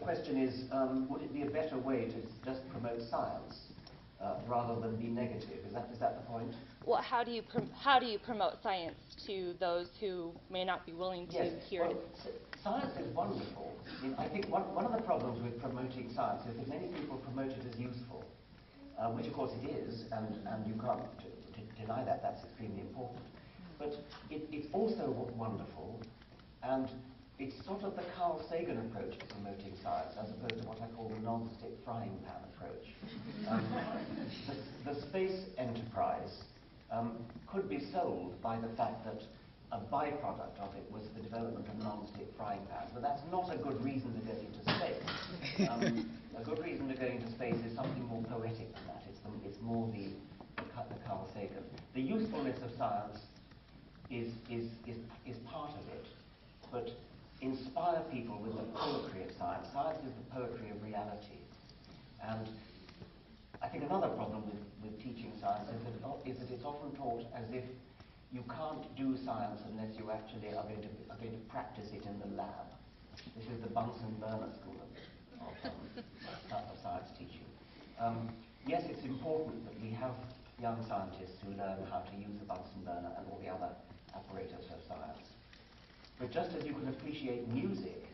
question is, would it be a better way to just promote science rather than be negative? Is that the point? Well, how do you promote science to those who may not be willing to hear it? Science is wonderful. I think one of the problems with promoting science is that many people promote it as useful, which of course it is, and you can't deny that. That's extremely important. But it's also wonderful, and it's sort of the Carl Sagan approach to promoting science, as opposed to what I call the non-stick frying pan approach. The space enterprise could be sold by the fact that a byproduct of it was the development of non-stick frying pans, but that's not a good reason to go into space. A good reason to go into space is something more poetic than that. It's more the Carl Sagan. The usefulness of science is part of it, but inspire people with the poetry of science. Science is the poetry of reality. And I think another problem with teaching science is that it's often taught as if you can't do science unless you actually are going to practice it in the lab. This is the Bunsen-Burner school of science teaching. Yes, it's important that we have young scientists who learn how to use the Bunsen burner and all the other apparatus of science. But just as you can appreciate music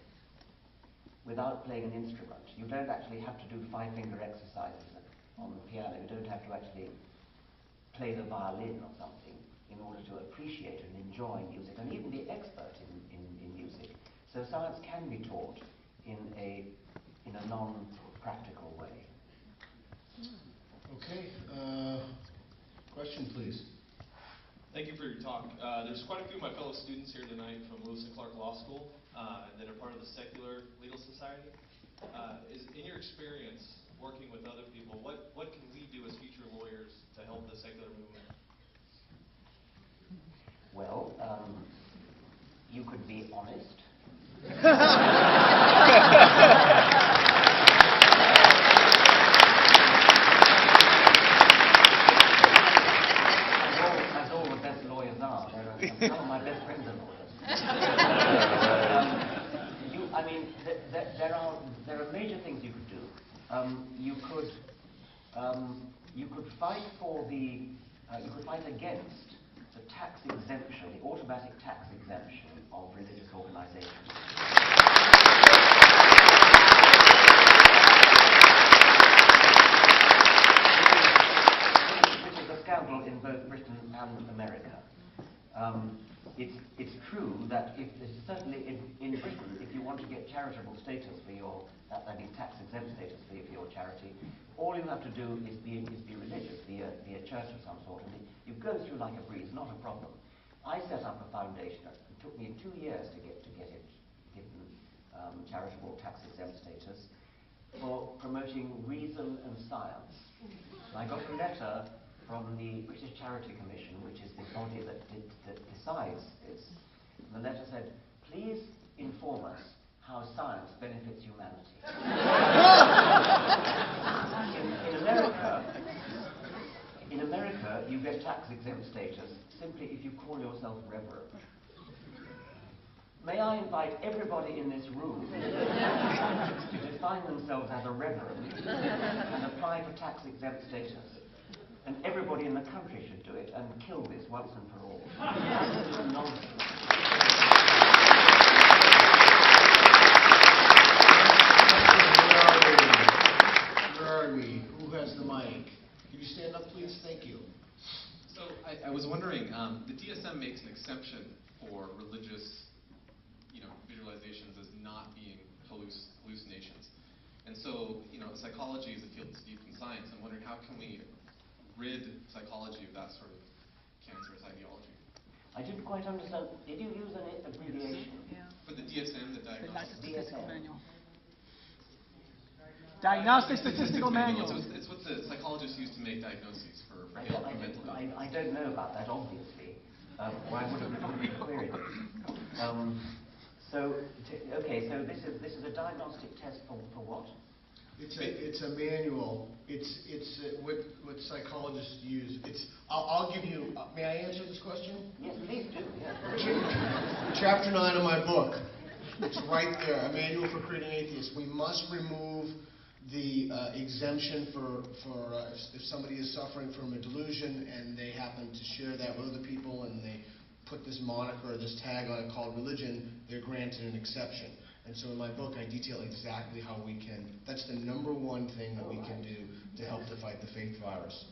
without playing an instrument, you don't actually have to do five-finger exercises on the piano. You don't have to actually play the violin or something in order to appreciate and enjoy music, and even be expert in music. So science can be taught in a non-practical way. Okay. Question, please. Thank you for your talk. There's quite a few of my fellow students here tonight from Lewis and Clark Law School that are part of the Secular Legal Society. In your experience working with other people, what can we do as future lawyers to help the secular movement? Well, you could be honest. As all the best lawyers are. Some of my best friends are lawyers. There are major things you could do. You could fight against the tax exemption, the automatic tax exemption of religious organizations. Which is a scandal in both Britain and America. It's true that certainly in Britain, if you want to get charitable status for your, that means tax exempt status for your charity, all you have to do is be religious, be a church of some sort, and you go through like a breeze, not a problem. I set up a foundation. It took me 2 years to get it given charitable tax exempt status for promoting reason and science. And I got a letter from the British Charity Commission, which is the body that decides this. And the letter said, please inform us how science benefits humanity. In America, you get tax-exempt status simply if you call yourself reverend. May I invite everybody in this room to define themselves as a reverend and apply for tax-exempt status. And everybody in the country should do it and kill this once and for all. It's nonsense. Where are we? Who has the mic? Can you stand up, please? Thank you. So I was wondering, the DSM makes an exception for religious, visualizations as not being hallucinations. And so, psychology is a field that's deep in science. I'm wondering, how can we rid psychology of that sort of cancerous ideology? I didn't quite understand. Did you use an abbreviation? Yeah. For the DSM, the Diagnostic Statistical Manual. Diagnostic Statistical Manual. It's what the psychologists use to make diagnoses for mental illness. I don't know about that, obviously, or I would have queried it. So this is a diagnostic test for what? It's a manual. It's what psychologists use. I'll give you. May I answer this question? Yes, please do. Yeah. Chapter 9 of my book It's right there, a manual for creating atheists. We must remove the exemption for if somebody is suffering from a delusion and they happen to share that with other people and they put this moniker or this tag on it called religion, they're granted an exception. And so in my book, I detail exactly how we can, that's the #1 thing that we can do to help to fight the faith virus.